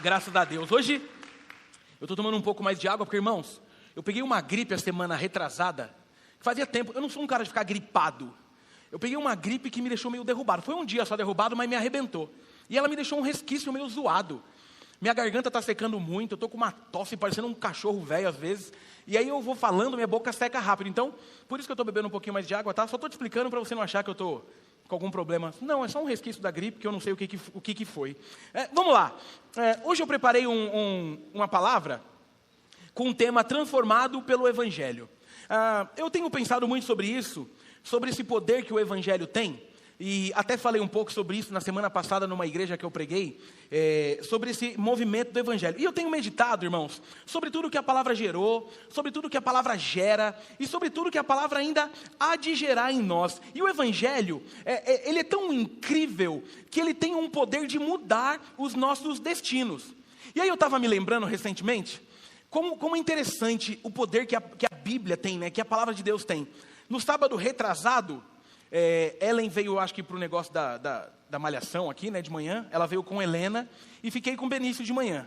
graças a Deus. Hoje eu estou tomando um pouco mais de água, porque, irmãos, eu peguei uma gripe a semana retrasada, que fazia tempo, eu não sou um cara de ficar gripado. Eu peguei uma gripe que me deixou meio derrubado. Foi um dia só derrubado, mas me arrebentou. E ela me deixou um resquício meio zoado. Minha garganta está secando muito, eu estou com uma tosse parecendo um cachorro velho às vezes. E aí eu vou falando, minha boca seca rápido. Então, por isso que eu estou bebendo um pouquinho mais de água, tá? Só estou te explicando para você não achar que eu estou com algum problema. Não, é só um resquício da gripe, que eu não sei o que foi. Vamos lá. Hoje eu preparei uma palavra com um tema transformado pelo Evangelho. Eu tenho pensado muito sobre isso, sobre esse poder que o Evangelho tem. E até falei um pouco sobre isso na semana passada numa igreja que eu preguei, sobre esse movimento do Evangelho. E eu tenho meditado, irmãos, sobre tudo que a palavra gerou, sobre tudo que a palavra gera, e sobre tudo que a palavra ainda há de gerar em nós. E o Evangelho, ele é tão incrível, que ele tem um poder de mudar os nossos destinos. E aí eu estava me lembrando recentemente, como é interessante o poder que a Bíblia tem, né, que a palavra de Deus tem. No sábado retrasado, Ellen veio, acho que para o negócio da malhação aqui, né, de manhã. Ela veio com Helena e fiquei com o Benício de manhã.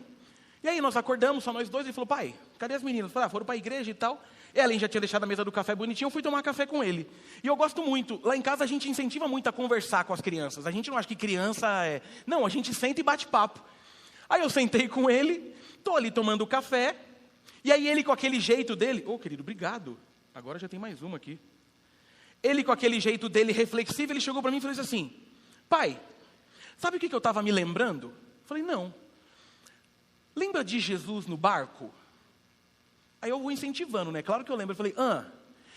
E aí nós acordamos, só nós dois, e falou: pai, cadê as meninas? Falei: foram para a igreja e tal. Ellen já tinha deixado a mesa do café bonitinho, eu fui tomar café com ele. E eu gosto muito, lá em casa a gente incentiva muito a conversar com as crianças. A gente não acha que criança Não, a gente senta e bate papo. Aí eu sentei com ele, estou ali tomando café, e aí ele com aquele jeito dele: querido, obrigado, agora já tem mais uma aqui. Ele com aquele jeito dele reflexivo, ele chegou para mim e falou assim: pai, sabe o que eu estava me lembrando? Eu falei: não. Lembra de Jesus no barco? Aí eu vou incentivando, né? Claro que eu lembro. Eu falei: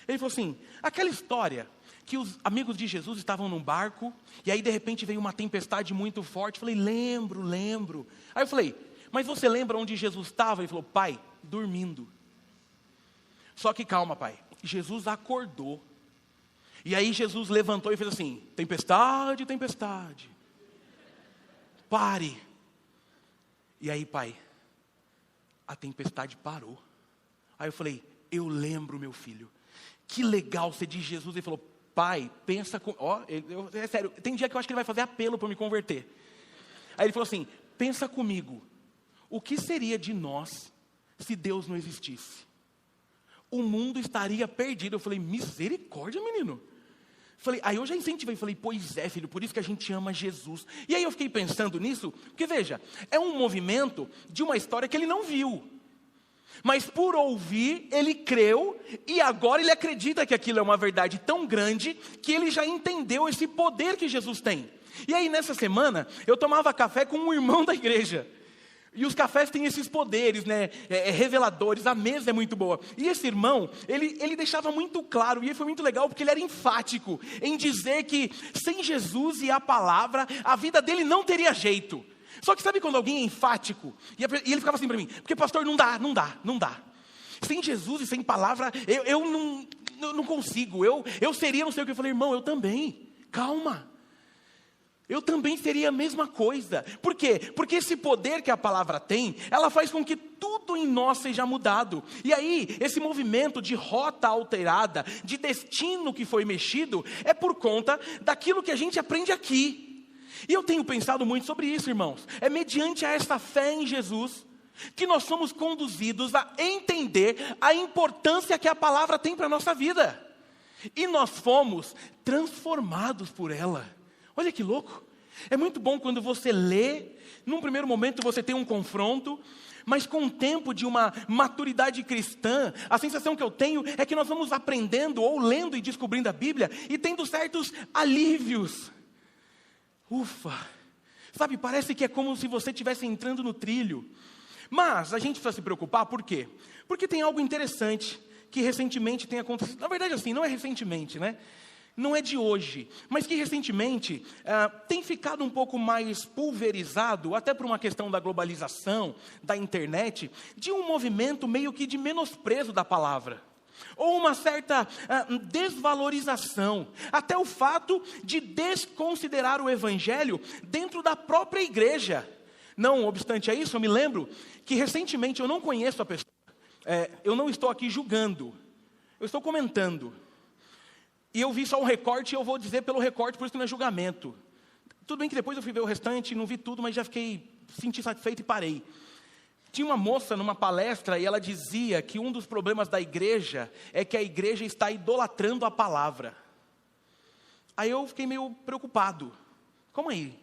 Ele falou assim: aquela história que os amigos de Jesus estavam num barco, e aí de repente veio uma tempestade muito forte. Eu falei: lembro. Aí eu falei: mas você lembra onde Jesus estava? Ele falou: pai, dormindo. Só que calma, pai, Jesus acordou. E aí Jesus levantou e fez assim: tempestade, pare. E aí, pai, a tempestade parou. Aí eu falei: eu lembro, meu filho, que legal ser de Jesus. Ele falou: pai, pensa com... é sério, tem dia que eu acho que ele vai fazer apelo para me converter. Aí ele falou assim: pensa comigo, o que seria de nós se Deus não existisse? O mundo estaria perdido. Eu falei: misericórdia, menino. Aí eu já incentivei, falei: pois é, filho, por isso que a gente ama Jesus. E aí eu fiquei pensando nisso, porque veja, é um movimento de uma história que ele não viu. Mas por ouvir, ele creu, e agora ele acredita que aquilo é uma verdade tão grande, que ele já entendeu esse poder que Jesus tem. E aí nessa semana, eu tomava café com um irmão da igreja. E os cafés têm esses poderes, né, reveladores, a mesa é muito boa. E esse irmão, ele deixava muito claro, e foi muito legal, porque ele era enfático em dizer que sem Jesus e a palavra, a vida dele não teria jeito. Só que sabe quando alguém é enfático? E ele ficava assim para mim: porque pastor, não dá. Sem Jesus e sem palavra, eu não consigo, eu seria não sei o que. Eu falei: irmão, eu também, calma. Eu também seria a mesma coisa. Por quê? Porque esse poder que a palavra tem, ela faz com que tudo em nós seja mudado. E aí, esse movimento de rota alterada, de destino que foi mexido, é por conta daquilo que a gente aprende aqui. E eu tenho pensado muito sobre isso, irmãos. É mediante a essa fé em Jesus que nós somos conduzidos a entender a importância que a palavra tem para a nossa vida. E nós fomos transformados por ela. Olha que louco, é muito bom quando você lê, num primeiro momento você tem um confronto, mas com o tempo de uma maturidade cristã, a sensação que eu tenho é que nós vamos aprendendo, ou lendo e descobrindo a Bíblia, e tendo certos alívios. Ufa, sabe, parece que é como se você estivesse entrando no trilho. Mas a gente precisa se preocupar, por quê? Porque tem algo interessante que recentemente tem acontecido. Na verdade assim, não é recentemente, né? Não é de hoje, mas que recentemente tem ficado um pouco mais pulverizado, até por uma questão da globalização, da internet, de um movimento meio que de menosprezo da palavra. Ou uma certa desvalorização, até o fato de desconsiderar o Evangelho dentro da própria igreja. Não obstante a isso, eu me lembro que recentemente, eu não conheço a pessoa, eu não estou aqui julgando, eu estou comentando. E eu vi só um recorte, e eu vou dizer pelo recorte, por isso que não é julgamento. Tudo bem que depois eu fui ver o restante, não vi tudo, mas já fiquei senti satisfeito e parei. Tinha uma moça numa palestra e ela dizia que um dos problemas da igreja é que a igreja está idolatrando a palavra. Aí eu fiquei meio preocupado. Como aí?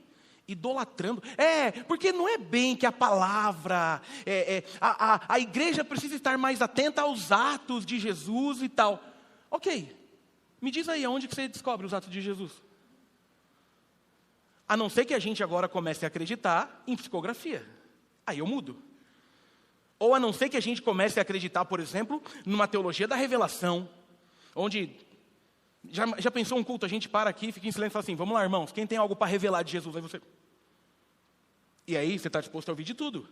Idolatrando? Porque não é bem que a palavra, a igreja precisa estar mais atenta aos atos de Jesus e tal. Ok, me diz aí, aonde que você descobre os atos de Jesus? A não ser que a gente agora comece a acreditar em psicografia. Aí eu mudo. Ou a não ser que a gente comece a acreditar, por exemplo, numa teologia da revelação, onde, já pensou um culto, a gente para aqui, fica em silêncio e fala assim, vamos lá, irmãos, quem tem algo para revelar de Jesus? Aí você... E aí, você está disposto a ouvir de tudo.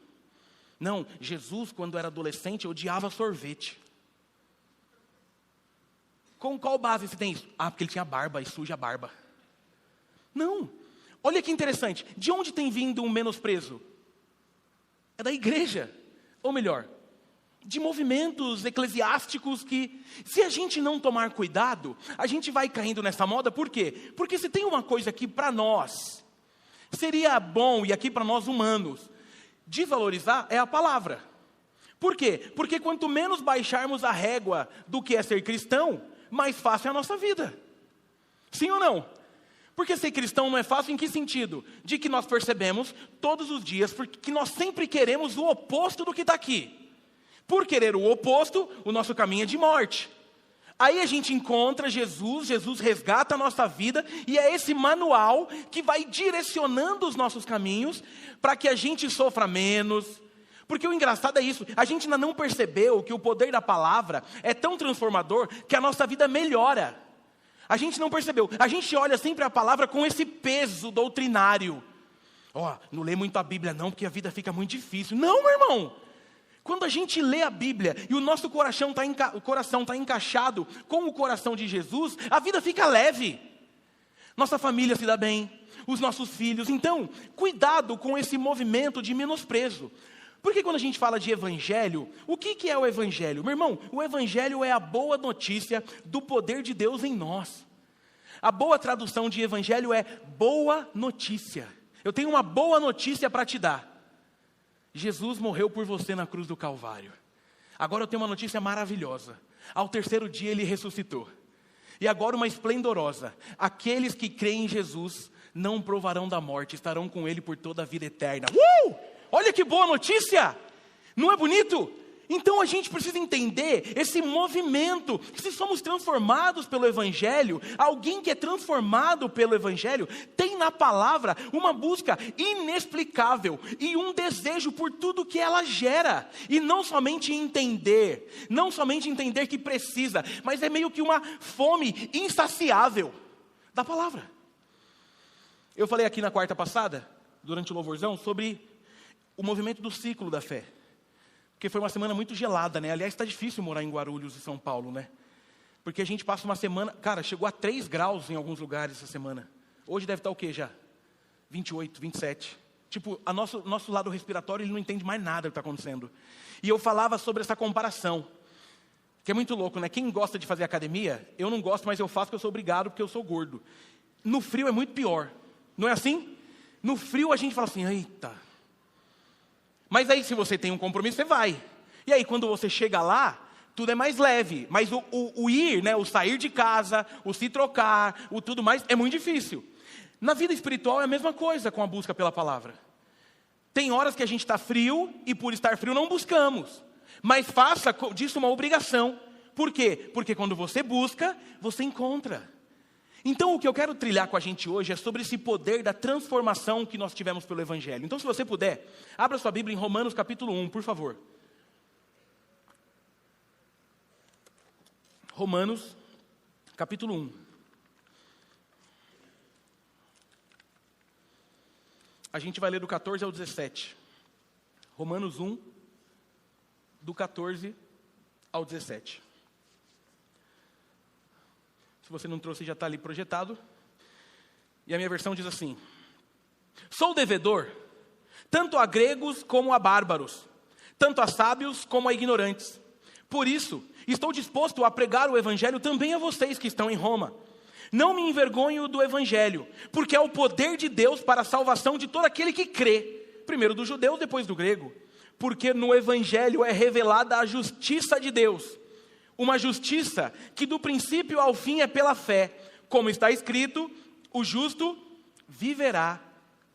Não, Jesus, quando era adolescente, odiava sorvete. Com qual base você tem isso? Porque ele tinha barba e suja a barba. Não. Olha que interessante. De onde tem vindo um menosprezo? É da igreja. Ou melhor, de movimentos eclesiásticos que, se a gente não tomar cuidado, a gente vai caindo nessa moda. Por quê? Porque se tem uma coisa que para nós seria bom, e aqui para nós humanos, desvalorizar, é a palavra. Por quê? Porque quanto menos baixarmos a régua do que é ser cristão, mais fácil é a nossa vida. Sim ou não? Porque ser cristão não é fácil em que sentido? De que nós percebemos todos os dias, porque nós sempre queremos o oposto do que está aqui. Por querer o oposto, o nosso caminho é de morte. Aí a gente encontra Jesus resgata a nossa vida, e é esse manual que vai direcionando os nossos caminhos, para que a gente sofra menos. Porque o engraçado é isso, a gente ainda não percebeu que o poder da palavra é tão transformador, que a nossa vida melhora. A gente não percebeu. A gente olha sempre a palavra com esse peso doutrinário. Não lê muito a Bíblia não, porque a vida fica muito difícil. Não, meu irmão. Quando a gente lê a Bíblia e o nosso coração está encaixado com o coração de Jesus, a vida fica leve. Nossa família se dá bem, os nossos filhos. Então, cuidado com esse movimento de menosprezo. Porque quando a gente fala de evangelho, o que é o evangelho? Meu irmão, o evangelho é a boa notícia do poder de Deus em nós. A boa tradução de evangelho é boa notícia. Eu tenho uma boa notícia para te dar. Jesus morreu por você na cruz do Calvário. Agora eu tenho uma notícia maravilhosa. Ao terceiro dia ele ressuscitou. E agora uma esplendorosa. Aqueles que creem em Jesus não provarão da morte, estarão com ele por toda a vida eterna. Olha que boa notícia! Não é bonito? Então a gente precisa entender esse movimento, que se somos transformados pelo Evangelho, alguém que é transformado pelo Evangelho, tem na palavra uma busca inexplicável e um desejo por tudo que ela gera. E não somente entender que precisa, mas é meio que uma fome insaciável da palavra. Eu falei aqui na quarta passada, durante o louvorzão, sobre o movimento do ciclo da fé. Porque foi uma semana muito gelada, né? Aliás, está difícil morar em Guarulhos e São Paulo, né? Porque a gente passa uma semana... Cara, chegou a 3 graus em alguns lugares essa semana. Hoje deve estar o quê já? 28, 27. Tipo, nosso lado respiratório, ele não entende mais nada do que está acontecendo. E eu falava sobre essa comparação. Que é muito louco, né? Quem gosta de fazer academia, eu não gosto, mas eu faço porque eu sou obrigado, porque eu sou gordo. No frio é muito pior. Não é assim? No frio a gente fala assim, eita... Mas aí se você tem um compromisso, você vai. E aí quando você chega lá, tudo é mais leve. Mas o ir, né, o sair de casa, o se trocar, o tudo mais, é muito difícil. Na vida espiritual é a mesma coisa com a busca pela palavra. Tem horas que a gente está frio e por estar frio não buscamos. Mas faça disso uma obrigação. Por quê? Porque quando você busca, você encontra. Então o que eu quero trilhar com a gente hoje é sobre esse poder da transformação que nós tivemos pelo Evangelho. Então se você puder, abra sua Bíblia em Romanos capítulo 1, por favor. Romanos capítulo 1. A gente vai ler do 14 ao 17. Romanos 1, do 14 ao 17. Se você não trouxe, já está ali projetado. E a minha versão diz assim: sou devedor, tanto a gregos como a bárbaros, tanto a sábios como a ignorantes. Por isso, estou disposto a pregar o evangelho também a vocês que estão em Roma. Não me envergonho do evangelho, porque é o poder de Deus para a salvação de todo aquele que crê. primeiro do judeu, depois do grego. Porque no Evangelho é revelada a justiça de Deus. Uma justiça que do princípio ao fim é pela fé. Como está escrito, o justo viverá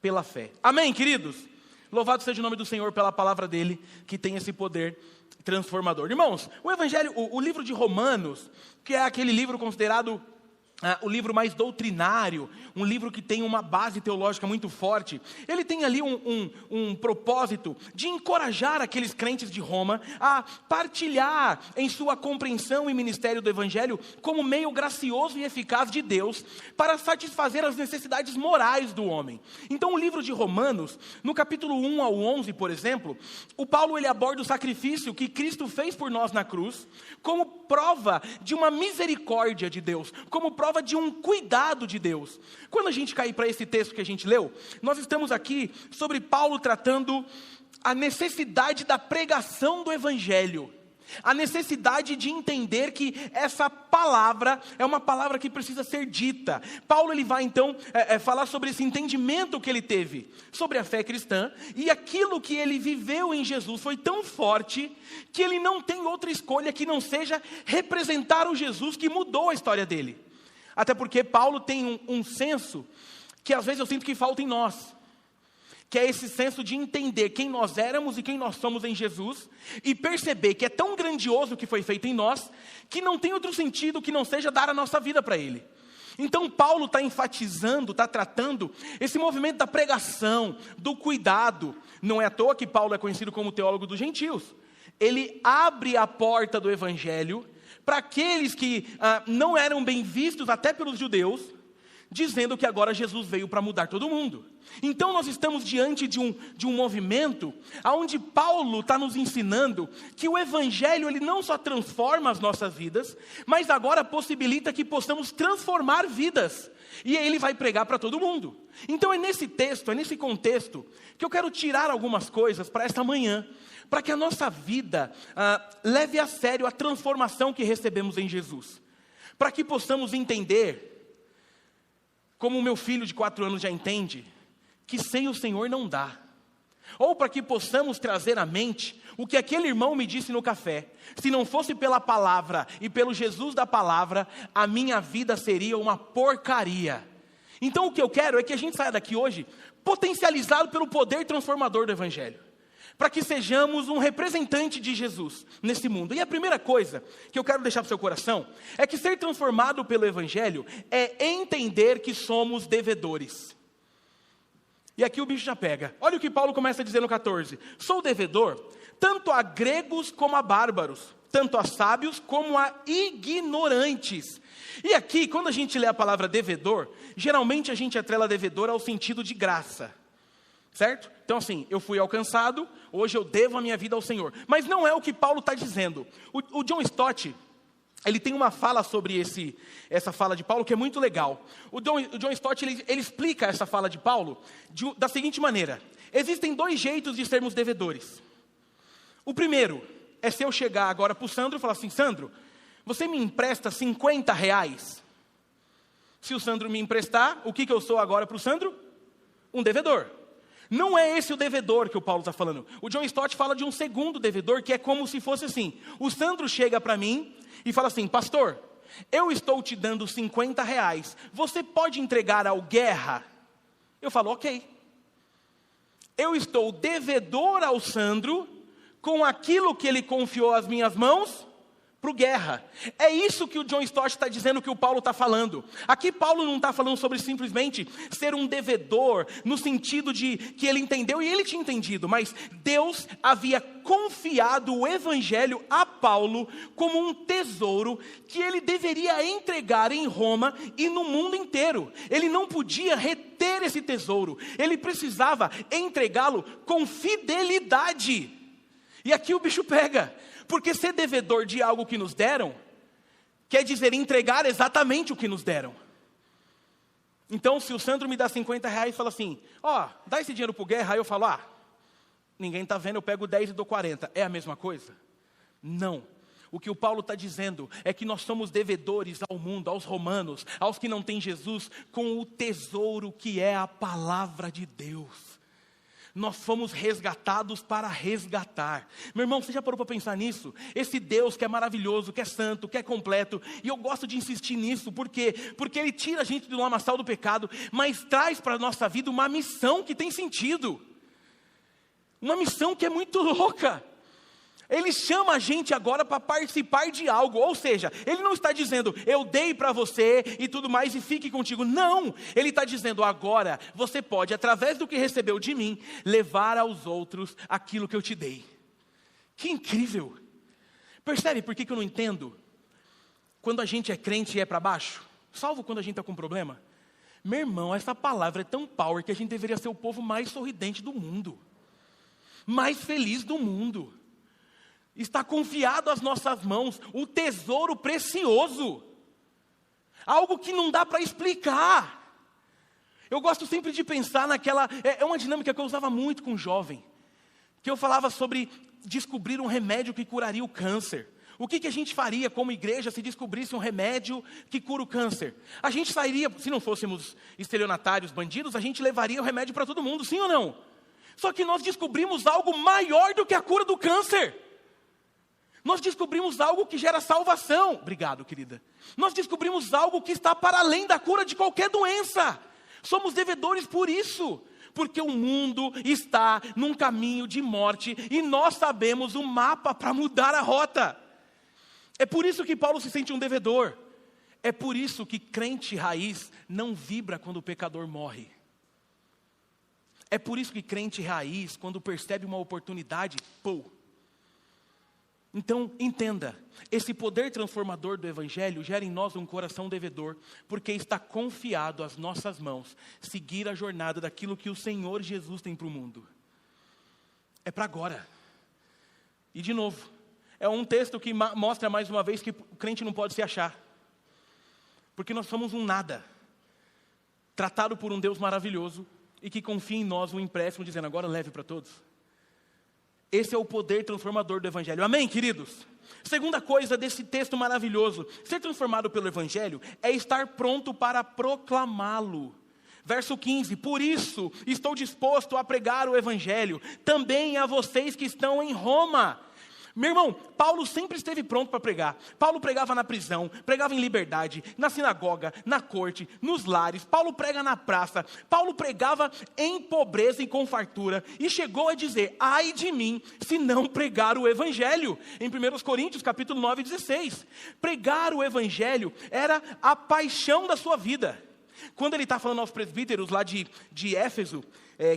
pela fé. Amém, queridos? Louvado seja o nome do Senhor pela palavra dele, que tem esse poder transformador. Irmãos, o Evangelho, o livro de Romanos, que é aquele livro considerado o livro mais doutrinário, um livro que tem uma base teológica muito forte, ele tem ali um propósito de encorajar aqueles crentes de Roma a partilhar em sua compreensão e ministério do Evangelho como meio gracioso e eficaz de Deus para satisfazer as necessidades morais do homem. Então o livro de Romanos, no capítulo 1 ao 11, por exemplo, o Paulo ele aborda o sacrifício que Cristo fez por nós na cruz como prova de uma misericórdia de Deus, como prova de um cuidado de Deus. Quando a gente cair para esse texto que a gente leu, nós estamos aqui sobre Paulo tratando a necessidade da pregação do Evangelho, a necessidade de entender que essa palavra é uma palavra que precisa ser dita. Paulo ele vai então falar sobre esse entendimento que ele teve sobre a fé cristã, e aquilo que ele viveu em Jesus foi tão forte que ele não tem outra escolha que não seja representar o Jesus que mudou a história dele. Até porque Paulo tem um senso que às vezes eu sinto que falta em nós, que é esse senso de entender quem nós éramos e quem nós somos em Jesus, e perceber que é tão grandioso o que foi feito em nós, que não tem outro sentido que não seja dar a nossa vida para Ele. Então Paulo está enfatizando, está tratando esse movimento da pregação, do cuidado. Não é à toa que Paulo é conhecido como teólogo dos gentios. Ele abre a porta do Evangelho para aqueles que não eram bem vistos até pelos judeus, dizendo que agora Jesus veio para mudar todo mundo. Então nós estamos diante de um movimento onde Paulo está nos ensinando que o Evangelho ele não só transforma as nossas vidas, mas agora possibilita que possamos transformar vidas. E aí ele vai pregar para todo mundo. Então é nesse texto, é nesse contexto, que eu quero tirar algumas coisas para esta manhã, para que a nossa vida leve a sério a transformação que recebemos em Jesus. Para que possamos entender, como o meu filho de 4 anos já entende, que sem o Senhor não dá. Ou para que possamos trazer à mente o que aquele irmão me disse no café: se não fosse pela palavra e pelo Jesus da palavra, a minha vida seria uma porcaria. Então o que eu quero é que a gente saia daqui hoje potencializado pelo poder transformador do Evangelho, para que sejamos um representante de Jesus nesse mundo. E a primeira coisa que eu quero deixar para o seu coração é que ser transformado pelo Evangelho é entender que somos devedores. E aqui o bicho já pega. Olha o que Paulo começa a dizer no 14: sou devedor tanto a gregos como a bárbaros, tanto a sábios como a ignorantes. E aqui, quando a gente lê a palavra devedor, geralmente a gente atrela devedor ao sentido de graça. Certo? Então assim, eu fui alcançado, hoje eu devo a minha vida ao Senhor. Mas não é o que Paulo está dizendo. O John Stott, ele tem uma fala sobre essa fala de Paulo que é muito legal. O John Stott, ele explica essa fala de Paulo da seguinte maneira: existem 2 jeitos de sermos devedores. O primeiro é se eu chegar agora para o Sandro e falar assim: Sandro, você me empresta R$50? Se o Sandro me emprestar, o que eu sou agora para o Sandro? Um devedor. Não é esse o devedor que o Paulo está falando. O John Stott fala de um segundo devedor, que é como se fosse assim: o Sandro chega para mim e fala assim: pastor, eu estou te dando R$50, você pode entregar ao Guerra? Eu falo: ok. Eu estou devedor ao Sandro com aquilo que ele confiou às minhas mãos para o Guerra. É isso que o John Stott está dizendo que o Paulo está falando. Aqui Paulo não está falando sobre simplesmente ser um devedor, no sentido de que ele entendeu e ele tinha entendido, mas Deus havia confiado o Evangelho a Paulo como um tesouro que ele deveria entregar em Roma e no mundo inteiro. Ele não podia reter esse tesouro, ele precisava entregá-lo com fidelidade. E aqui o bicho pega. Porque ser devedor de algo que nos deram, quer dizer entregar exatamente o que nos deram. Então, se o Sandro me dá R$50 e fala assim: dá esse dinheiro para o Guerra, aí eu falo: ninguém está vendo, eu pego 10 e dou 40. É a mesma coisa? Não. O que o Paulo está dizendo é que nós somos devedores ao mundo, aos romanos, aos que não têm Jesus, com o tesouro que é a palavra de Deus. Nós fomos resgatados para resgatar. Meu irmão, você já parou para pensar nisso? Esse Deus que é maravilhoso, que é santo, que é completo, e eu gosto de insistir nisso, por quê? Porque Ele tira a gente do lamaçal do pecado, mas traz para a nossa vida uma missão que tem sentido. Uma missão que é muito louca. Ele chama a gente agora para participar de algo, ou seja, Ele não está dizendo, eu dei para você e tudo mais e fique contigo. Não, Ele está dizendo, agora você pode, através do que recebeu de mim, levar aos outros aquilo que eu te dei. Que incrível! Percebe por que eu não entendo? Quando a gente é crente e é para baixo, salvo quando a gente está com problema. Meu irmão, essa palavra é tão power que a gente deveria ser o povo mais sorridente do mundo, mais feliz do mundo. Está confiado às nossas mãos o tesouro precioso, algo que não dá para explicar. Eu gosto sempre de pensar naquela, é uma dinâmica que eu usava muito com jovem, que eu falava sobre descobrir um remédio que curaria o câncer. O que a gente faria como igreja se descobrisse um remédio que cura o câncer? A gente sairia, se não fôssemos estelionatários, bandidos, a gente levaria o remédio para todo mundo, sim ou não? Só que nós descobrimos algo maior do que a cura do câncer. Nós descobrimos algo que gera salvação. Obrigado, querida. Nós descobrimos algo que está para além da cura de qualquer doença. Somos devedores por isso. Porque o mundo está num caminho de morte e nós sabemos o mapa para mudar a rota. É por isso que Paulo se sente um devedor. É por isso que crente raiz não vibra quando o pecador morre. É por isso que crente raiz, quando percebe uma oportunidade, pô. Então, entenda, esse poder transformador do Evangelho gera em nós um coração devedor, porque está confiado às nossas mãos, seguir a jornada daquilo que o Senhor Jesus tem para o mundo. É para agora. E de novo, é um texto que mostra mais uma vez que o crente não pode se achar. Porque nós somos um nada, tratado por um Deus maravilhoso, e que confia em nós um empréstimo, dizendo, agora leve para todos. Esse é o poder transformador do Evangelho. Amém, queridos? Segunda coisa desse texto maravilhoso. Ser transformado pelo Evangelho é estar pronto para proclamá-lo. Verso 15. Por isso estou disposto a pregar o Evangelho, também a vocês que estão em Roma. Meu irmão, Paulo sempre esteve pronto para pregar. Paulo pregava na prisão, pregava em liberdade, na sinagoga, na corte, nos lares. Paulo prega na praça. Paulo pregava em pobreza e com fartura. E chegou a dizer, ai de mim, se não pregar o Evangelho. Em 1 Coríntios, capítulo 9, 16. Pregar o Evangelho era a paixão da sua vida. Quando ele está falando aos presbíteros lá de Éfeso,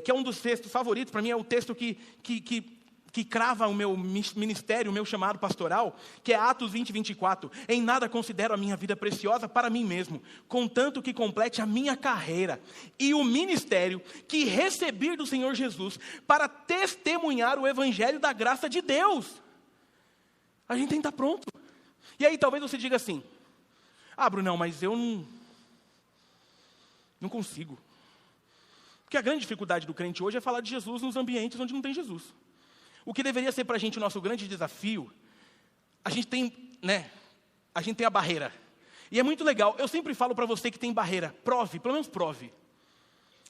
que é um dos textos favoritos, para mim é o texto que crava o meu ministério, o meu chamado pastoral, que é Atos 20, 24. Em nada considero a minha vida preciosa para mim mesmo, contanto que complete a minha carreira e o ministério que recebi do Senhor Jesus para testemunhar o Evangelho da graça de Deus. A gente tem que estar pronto. E aí talvez você diga assim, Brunão, mas eu não consigo. Porque a grande dificuldade do crente hoje é falar de Jesus nos ambientes onde não tem Jesus. O que deveria ser para a gente o nosso grande desafio, a gente tem a barreira. E é muito legal, eu sempre falo para você que tem barreira, prove, pelo menos prove.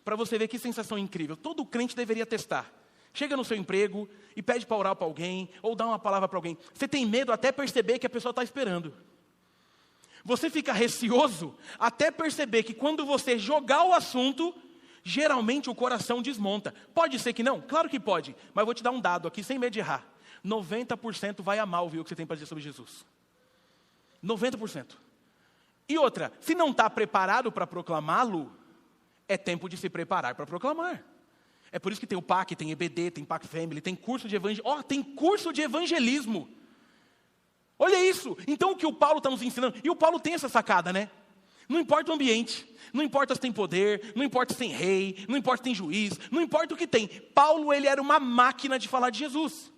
Para você ver que sensação incrível. Todo crente deveria testar. Chega no seu emprego e pede para orar para alguém, ou dá uma palavra para alguém. Você tem medo até perceber que a pessoa está esperando. Você fica receoso até perceber que quando você jogar o assunto, geralmente o coração desmonta. Pode ser que não? Claro que pode. Mas eu vou te dar um dado aqui, sem medo de errar. 90% vai amar ouvir o que você tem para dizer sobre Jesus. 90%. E outra, se não está preparado para proclamá-lo, é tempo de se preparar para proclamar. É por isso que tem o PAC, tem EBD, tem PAC Family, tem curso de evangelismo. Tem curso de evangelismo. Olha isso. Então o que o Paulo está nos ensinando, e o Paulo tem essa sacada, né? Não importa o ambiente, não importa se tem poder, não importa se tem rei, não importa se tem juiz, não importa o que tem. Paulo, ele era uma máquina de falar de Jesus.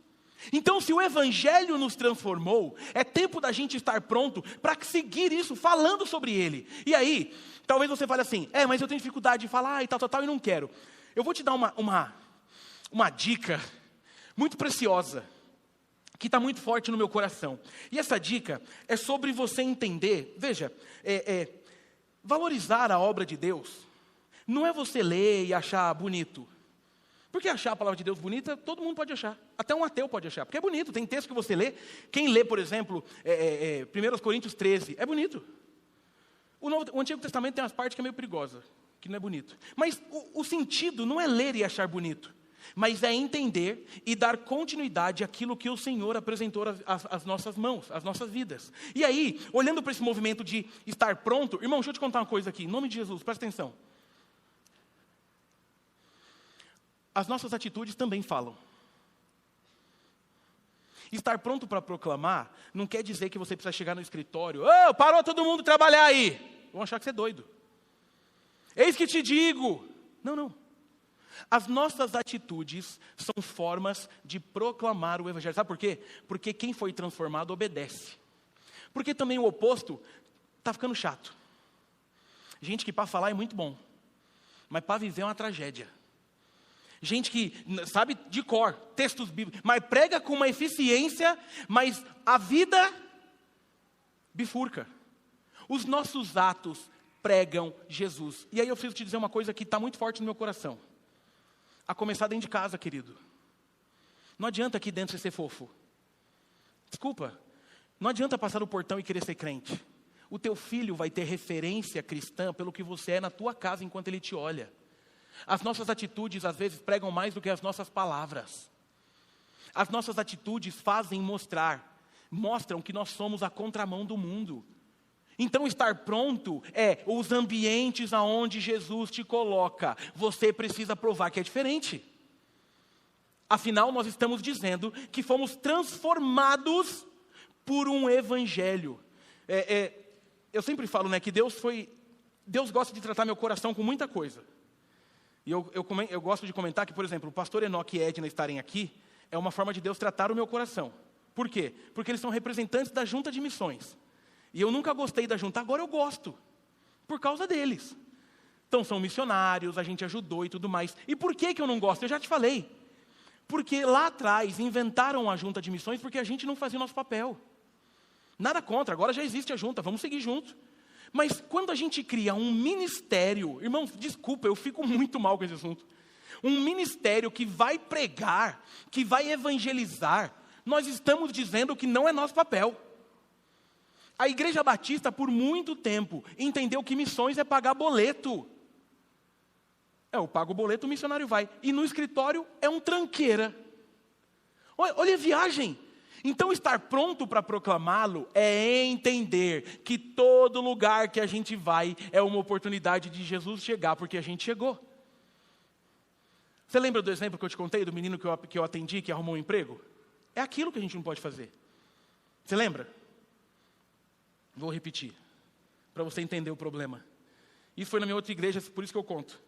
Então, se o Evangelho nos transformou, é tempo da gente estar pronto para seguir isso, falando sobre ele. E aí, talvez você fale assim, mas eu tenho dificuldade de falar e tal, e não quero. Eu vou te dar uma dica muito preciosa, que está muito forte no meu coração. E essa dica é sobre você entender, veja, valorizar a obra de Deus não é você ler e achar bonito. Porque achar a palavra de Deus bonita, todo mundo pode achar. Até um ateu pode achar, porque é bonito. Tem texto que você lê. Quem lê, por exemplo, 1 Coríntios 13, é bonito. O Antigo Testamento tem umas partes que é meio perigosa, que não é bonito. Mas o sentido não é ler e achar bonito, mas é entender e dar continuidade àquilo que o Senhor apresentou às nossas mãos, às nossas vidas. E aí, olhando para esse movimento de estar pronto, irmão, deixa eu te contar uma coisa aqui, em nome de Jesus, presta atenção. As nossas atitudes também falam. Estar pronto para proclamar não quer dizer que você precisa chegar no escritório. Oh, parou todo mundo de trabalhar aí. Vão achar que você é doido. Eis que te digo. Não. As nossas atitudes são formas de proclamar o evangelho. Sabe por quê? Porque quem foi transformado obedece. Porque também o oposto está ficando chato. Gente que para falar é muito bom, mas para viver é uma tragédia. Gente que sabe de cor, textos bíblicos, mas prega com uma eficiência, mas a vida bifurca. Os nossos atos pregam Jesus. E aí eu preciso te dizer uma coisa que está muito forte no meu coração. A começar dentro de casa, querido. Não adianta aqui dentro você ser fofo. Desculpa. Não adianta passar o portão e querer ser crente. O teu filho vai ter referência cristã pelo que você é na tua casa enquanto ele te olha. As nossas atitudes, às vezes, pregam mais do que as nossas palavras. As nossas atitudes mostram que nós somos a contramão do mundo. Então, estar pronto é os ambientes aonde Jesus te coloca. Você precisa provar que é diferente. Afinal, nós estamos dizendo que fomos transformados por um evangelho. Eu sempre falo, que Deus gosta de tratar meu coração com muita coisa. E eu gosto de comentar que, por exemplo, o pastor Enoque e Edna estarem aqui é uma forma de Deus tratar o meu coração. Por quê? Porque eles são representantes da junta de missões. E eu nunca gostei da junta, agora eu gosto. Por causa deles. Então são missionários, a gente ajudou e tudo mais. E por que eu não gosto? Eu já te falei. Porque lá atrás inventaram a junta de missões porque a gente não fazia o nosso papel. Nada contra, agora já existe a junta, vamos seguir junto. Mas quando a gente cria um ministério, irmãos, desculpa, eu fico muito mal com esse assunto. Um ministério que vai pregar, que vai evangelizar, nós estamos dizendo que não é nosso papel. A Igreja Batista, por muito tempo, entendeu que missões é pagar boleto. Eu pago o boleto, o missionário vai. E no escritório é um tranqueira. Olha a viagem. Então, estar pronto para proclamá-lo é entender que todo lugar que a gente vai é uma oportunidade de Jesus chegar, porque a gente chegou. Você lembra do exemplo que eu te contei, do menino que eu atendi, que arrumou um emprego? É aquilo que a gente não pode fazer. Você lembra? Vou repetir, para você entender o problema. Isso foi na minha outra igreja, por isso que eu conto.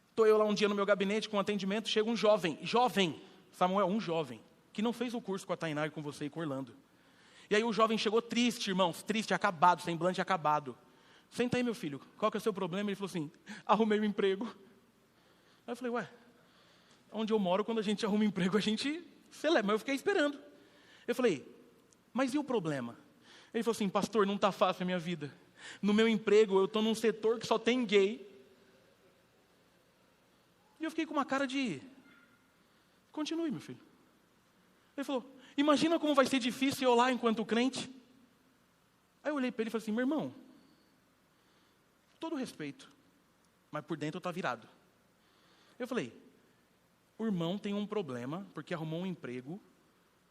Estou eu lá um dia no meu gabinete com um atendimento, chega um jovem, Samuel, um jovem, que não fez o curso com a Tainá e com você e com o Orlando. E aí o jovem chegou triste, irmãos, triste, acabado, semblante acabado. Senta aí, meu filho, qual que é o seu problema? Ele falou assim, arrumei um emprego. Aí eu falei, onde eu moro, quando a gente arruma um emprego, a gente celebra, mas eu fiquei esperando. Eu falei, mas e o problema? Ele falou assim, pastor, não está fácil a minha vida. No meu emprego, eu estou num setor que só tem gay. E eu fiquei com uma cara de, continue, meu filho. Ele falou, imagina como vai ser difícil eu lá enquanto crente. Aí eu olhei para ele e falei assim, meu irmão, todo respeito, mas por dentro eu estou virado. Eu falei, o irmão tem um problema porque arrumou um emprego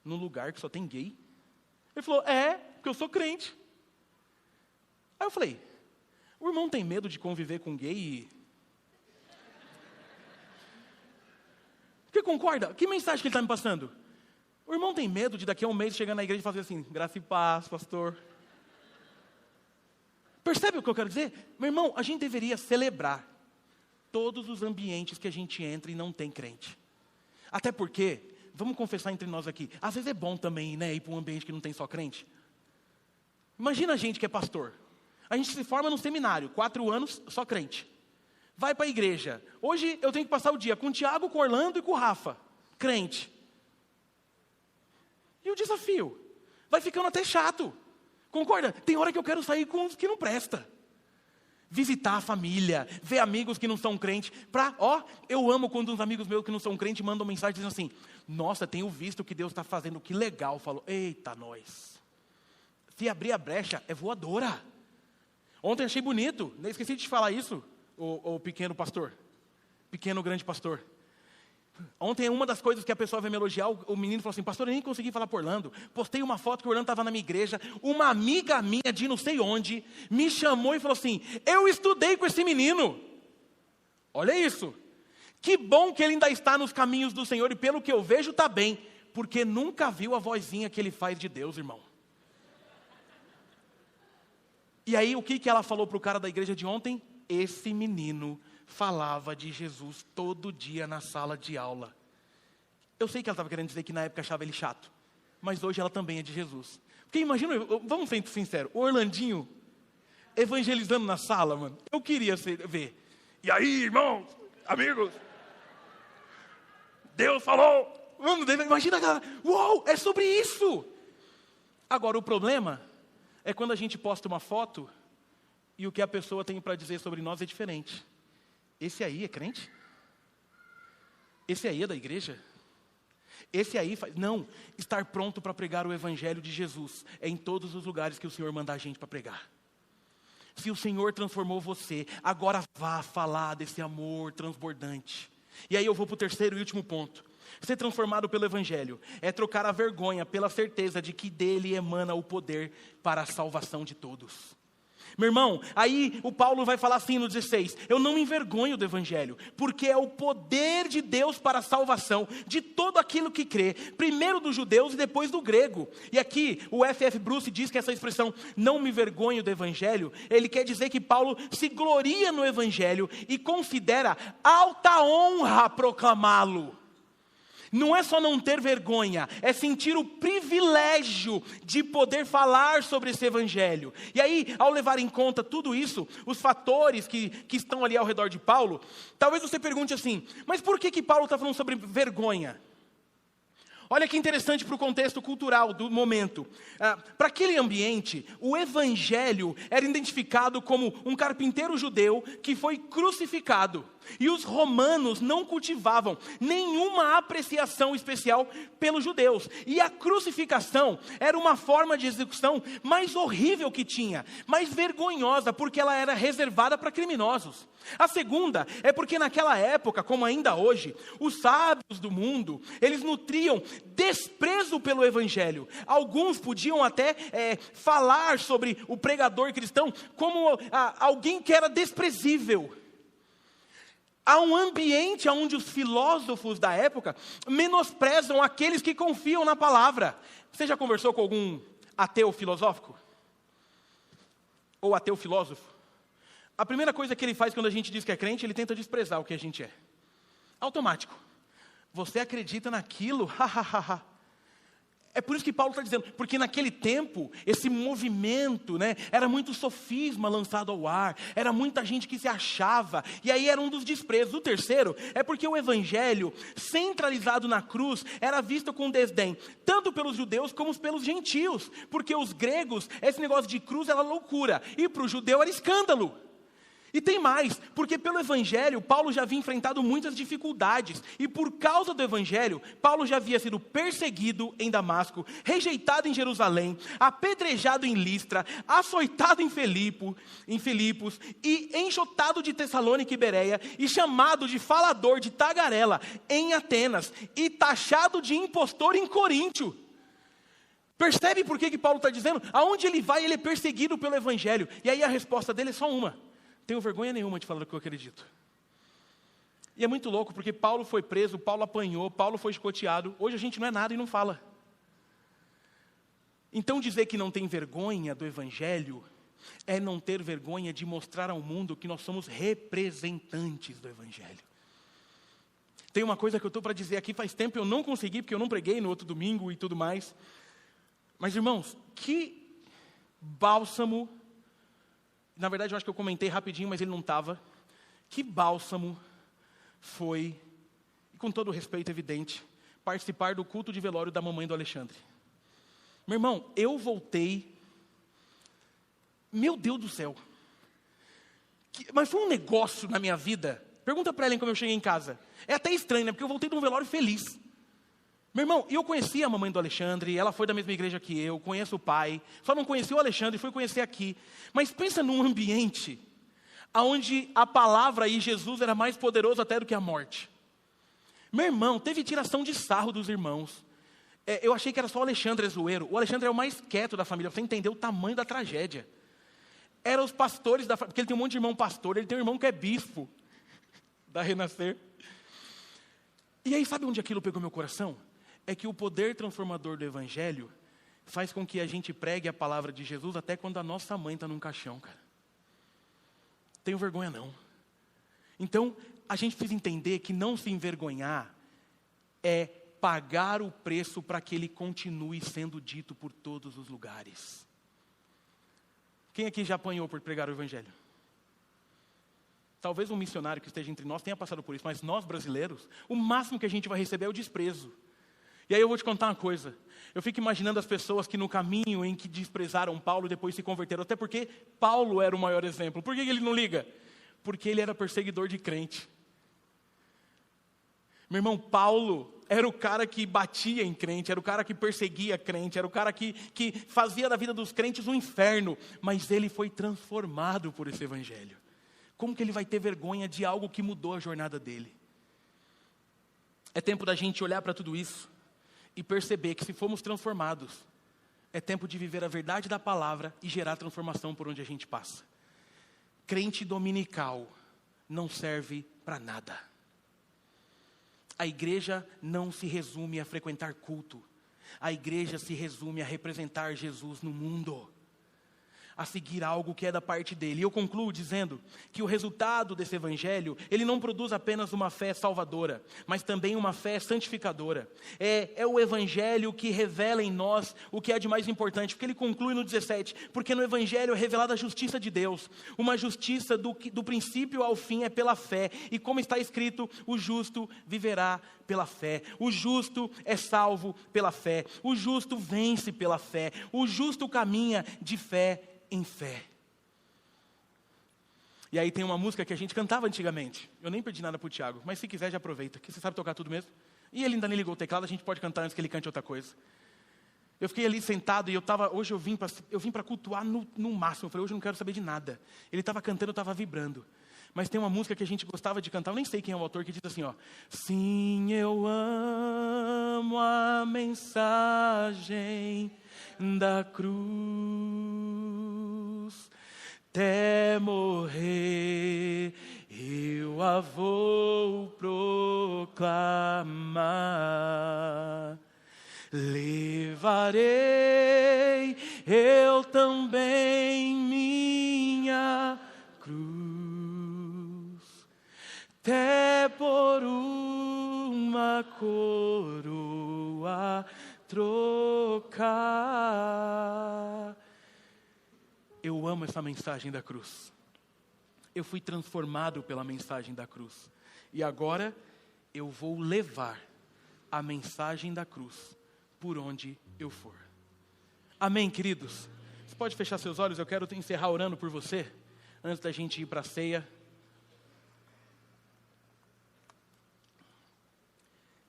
num lugar que só tem gay. Ele falou, porque eu sou crente. Aí eu falei, o irmão tem medo de conviver com gay? Você concorda? Que mensagem que ele está me passando? O irmão tem medo de daqui a um mês chegar na igreja e fazer assim, graça e paz, pastor. Percebe o que eu quero dizer? Meu irmão, a gente deveria celebrar todos os ambientes que a gente entra e não tem crente. Até porque, vamos confessar entre nós aqui, às vezes é bom também, ir para um ambiente que não tem só crente. Imagina a gente que é pastor. A gente se forma num seminário, 4 anos, só crente. Vai para a igreja. Hoje eu tenho que passar o dia com o Tiago, com o Orlando e com o Rafa. Crente. E o desafio? Vai ficando até chato. Concorda? Tem hora que eu quero sair com os que não presta. visitar a família, ver amigos que não são crentes, eu amo quando uns amigos meus que não são crentes mandam mensagem dizendo assim, nossa, tenho visto o que Deus está fazendo, que legal. Eu falo, eita nós, se abrir a brecha é voadora. Ontem achei bonito, esqueci de te falar isso, o pequeno pastor, pequeno grande pastor. Ontem uma das coisas que a pessoa veio me elogiar, o menino falou assim, pastor, eu nem consegui falar para Orlando, postei uma foto que o Orlando estava na minha igreja, uma amiga minha de não sei onde, me chamou e falou assim, eu estudei com esse menino. Olha isso, que bom que ele ainda está nos caminhos do Senhor e pelo que eu vejo está bem, porque nunca viu a vozinha que ele faz de Deus, irmão. E aí o que ela falou para o cara da igreja de ontem? Esse menino falava de Jesus todo dia na sala de aula. Eu sei que ela estava querendo dizer que na época achava ele chato, mas hoje ela também é de Jesus. Porque imagina, vamos ser sinceros, o Orlandinho evangelizando na sala, mano, eu queria ver. E aí, irmãos, amigos, Deus falou. Mano, imagina a galera, uou, é sobre isso. Agora o problema é quando a gente posta uma foto e o que a pessoa tem para dizer sobre nós é diferente. Esse aí é crente? Esse aí é da igreja? Esse aí faz... Não, estar pronto para pregar o evangelho de Jesus é em todos os lugares que o Senhor manda a gente para pregar. Se o Senhor transformou você, agora vá falar desse amor transbordante. E aí eu vou para o terceiro e último ponto. Ser transformado pelo evangelho é trocar a vergonha pela certeza de que dele emana o poder para a salvação de todos. Meu irmão, aí o Paulo vai falar assim no 16, eu não me envergonho do evangelho, porque é o poder de Deus para a salvação de todo aquilo que crê, primeiro dos judeus e depois do grego. E aqui o F.F. Bruce diz que essa expressão, não me envergonho do evangelho, ele quer dizer que Paulo se gloria no evangelho e considera alta honra proclamá-lo. Não é só não ter vergonha, é sentir o privilégio de poder falar sobre esse evangelho. E aí, ao levar em conta tudo isso, os fatores que estão ali ao redor de Paulo, talvez você pergunte assim, mas por que Paulo está falando sobre vergonha? Olha que interessante para o contexto cultural do momento. Para aquele ambiente, o evangelho era identificado como um carpinteiro judeu que foi crucificado. E os romanos não cultivavam nenhuma apreciação especial pelos judeus. E a crucificação era uma forma de execução mais horrível que tinha, mais vergonhosa, porque ela era reservada para criminosos. A segunda é porque naquela época, como ainda hoje, os sábios do mundo, eles nutriam desprezo pelo evangelho. Alguns podiam até falar sobre o pregador cristão como alguém que era desprezível. Há um ambiente onde os filósofos da época menosprezam aqueles que confiam na palavra. Você já conversou com algum ateu filosófico? Ou ateu filósofo? A primeira coisa que ele faz quando a gente diz que é crente, ele tenta desprezar o que a gente é. Automático. Você acredita naquilo? É por isso que Paulo está dizendo, porque naquele tempo, esse movimento, era muito sofisma lançado ao ar, era muita gente que se achava, e aí era um dos desprezos. O terceiro é porque o evangelho, centralizado na cruz, era visto com desdém, tanto pelos judeus como pelos gentios, porque os gregos, esse negócio de cruz era loucura, e para o judeu era escândalo. E tem mais, porque pelo evangelho, Paulo já havia enfrentado muitas dificuldades, e por causa do evangelho, Paulo já havia sido perseguido em Damasco, rejeitado em Jerusalém, apedrejado em Listra, açoitado em Filipos, e enxotado de Tessalônica e Bereia, e chamado de falador de tagarela em Atenas, e taxado de impostor em Coríntio. Percebe por que Paulo está dizendo? Aonde ele vai, ele é perseguido pelo evangelho, e aí a resposta dele é só uma. Tenho vergonha nenhuma de falar o que eu acredito. E é muito louco, porque Paulo foi preso, Paulo apanhou, Paulo foi escoteado. Hoje a gente não é nada e não fala. Então dizer que não tem vergonha do evangelho é não ter vergonha de mostrar ao mundo que nós somos representantes do evangelho. Tem uma coisa que eu estou para dizer aqui, faz tempo eu não consegui, porque eu não preguei no outro domingo e tudo mais. Mas irmãos, que bálsamo... Na verdade, eu acho que eu comentei rapidinho, mas ele não estava. Que bálsamo foi, e com todo o respeito evidente, participar do culto de velório da mamãe do Alexandre. Meu irmão, eu voltei, meu Deus do céu, Mas foi um negócio na minha vida. Pergunta para Ellen como eu cheguei em casa. É até estranho, né? Porque eu voltei de um velório feliz. Meu irmão, eu conheci a mamãe do Alexandre, ela foi da mesma igreja que eu, conheço o pai. Só não conheci o Alexandre, fui conhecer aqui. Mas pensa num ambiente onde a palavra e Jesus era mais poderoso até do que a morte. Meu irmão, teve tiração de sarro dos irmãos. Eu achei que era só o Alexandre zoeiro. O Alexandre é o mais quieto da família, pra você entender o tamanho da tragédia. Eram os pastores da família, porque ele tem um monte de irmão pastor, ele tem um irmão que é bispo da Renascer. E aí, sabe onde aquilo pegou meu coração? É que o poder transformador do Evangelho faz com que a gente pregue a palavra de Jesus até quando a nossa mãe está num caixão, cara. Tenho vergonha não. Então, a gente precisa entender que não se envergonhar é pagar o preço para que ele continue sendo dito por todos os lugares. Quem aqui já apanhou por pregar o Evangelho? Talvez um missionário que esteja entre nós tenha passado por isso, mas nós brasileiros, o máximo que a gente vai receber é o desprezo. E aí eu vou te contar uma coisa. Eu fico imaginando as pessoas que no caminho em que desprezaram Paulo depois se converteram. Até porque Paulo era o maior exemplo. Por que ele não liga? Porque ele era perseguidor de crente. Meu irmão, Paulo era o cara que batia em crente, era o cara que perseguia crente, era o cara que fazia da vida dos crentes um inferno. Mas ele foi transformado por esse Evangelho. Como que ele vai ter vergonha de algo que mudou a jornada dele? É tempo da gente olhar para tudo isso e perceber que se formos transformados, é tempo de viver a verdade da palavra e gerar transformação por onde a gente passa. Crente dominical não serve para nada. A igreja não se resume a frequentar culto. A igreja se resume a representar Jesus no mundo, a seguir algo que é da parte dele. E eu concluo dizendo que o resultado desse Evangelho, ele não produz apenas uma fé salvadora, mas também uma fé santificadora. É o Evangelho que revela em nós o que é de mais importante, porque ele conclui no 17, porque no Evangelho é revelada a justiça de Deus, uma justiça do princípio ao fim é pela fé, e como está escrito, o justo viverá pela fé, o justo é salvo pela fé, o justo vence pela fé, o justo caminha de fé em fé. E aí tem uma música que a gente cantava antigamente. Eu nem pedi nada pro Tiago, mas se quiser já aproveita, que você sabe tocar tudo mesmo. E ele ainda nem ligou o teclado, a gente pode cantar antes que ele cante outra coisa. Eu fiquei ali sentado e hoje eu vim para cultuar no máximo. Eu falei, hoje eu não quero saber de nada. Ele estava cantando, eu estava vibrando. Mas tem uma música que a gente gostava de cantar, eu nem sei quem é o autor, que diz assim, ó. Sim, eu amo a mensagem da cruz, até morrer eu a vou proclamar. Levarei eu também minha cruz, até por uma coroa trocar. Eu amo essa mensagem da cruz. Eu fui transformado pela mensagem da cruz. E agora eu vou levar a mensagem da cruz por onde eu for. Amém, queridos? Você pode fechar seus olhos, eu quero encerrar orando por você, antes da gente ir para a ceia.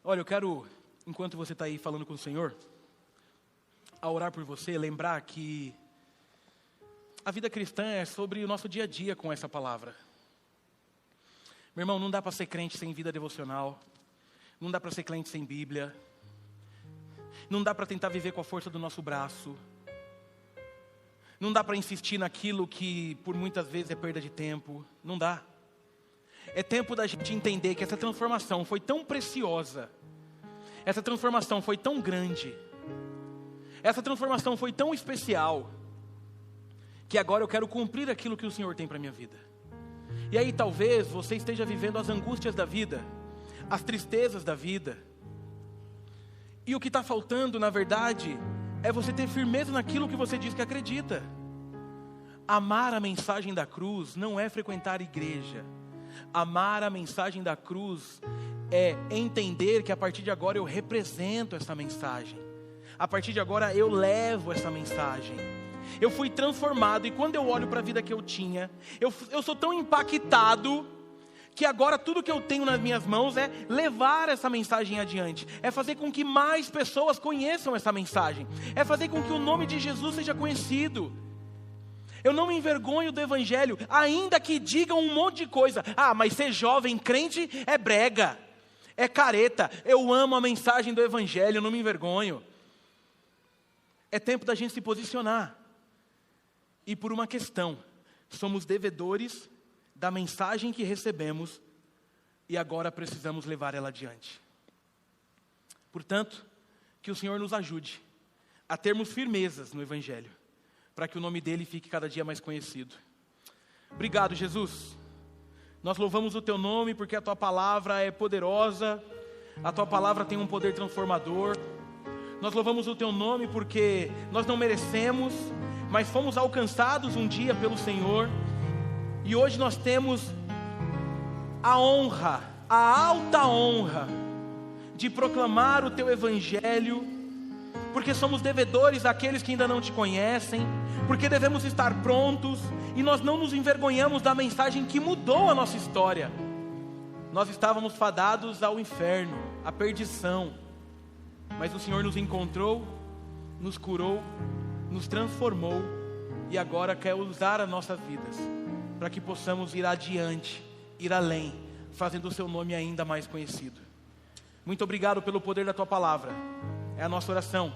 Olha, eu quero, enquanto você está aí falando com o Senhor, a orar por você, lembrar que a vida cristã é sobre o nosso dia a dia com essa palavra. Meu irmão, não dá para ser crente sem vida devocional, não dá para ser crente sem Bíblia, não dá para tentar viver com a força do nosso braço, não dá para insistir naquilo que por muitas vezes é perda de tempo, não dá. É tempo da gente entender que essa transformação foi tão preciosa, essa transformação foi tão grande, essa transformação foi tão especial, que agora eu quero cumprir aquilo que o Senhor tem para a minha vida. E aí talvez você esteja vivendo as angústias da vida, as tristezas da vida, e o que está faltando, na verdade, é você ter firmeza naquilo que você diz que acredita. Amar a mensagem da cruz não é frequentar a igreja. Amar a mensagem da cruz é entender que a partir de agora eu represento essa mensagem. A partir de agora eu levo essa mensagem. eu fui transformado, e quando eu olho para a vida que eu tinha, eu sou tão impactado, que agora tudo que eu tenho nas minhas mãos é levar essa mensagem adiante, é fazer com que mais pessoas conheçam essa mensagem, é fazer com que o nome de Jesus seja conhecido. Eu não me envergonho do Evangelho, ainda que digam um monte de coisa. Mas ser jovem crente é brega, é careta. Eu amo a mensagem do Evangelho, eu não me envergonho. É tempo da gente se posicionar. E por uma questão, somos devedores da mensagem que recebemos e agora precisamos levar ela adiante. Portanto, que o Senhor nos ajude a termos firmezas no Evangelho, para que o nome dele fique cada dia mais conhecido. Obrigado, Jesus. Nós louvamos o teu nome porque a tua palavra é poderosa, a tua palavra tem um poder transformador. Nós louvamos o teu nome porque nós não merecemos, mas fomos alcançados um dia pelo Senhor, e hoje nós temos a honra, a alta honra, de proclamar o teu Evangelho, porque somos devedores àqueles que ainda não te conhecem, porque devemos estar prontos, e nós não nos envergonhamos da mensagem que mudou a nossa história. Nós estávamos fadados ao inferno, à perdição, mas o Senhor nos encontrou, nos curou, nos transformou, e agora quer usar as nossas vidas, para que possamos ir adiante, ir além, fazendo o seu nome ainda mais conhecido. Muito obrigado pelo poder da tua palavra, é a nossa oração,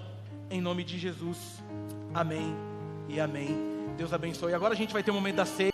em nome de Jesus, amém e amém. Deus abençoe. Agora a gente vai ter um momento da ceia.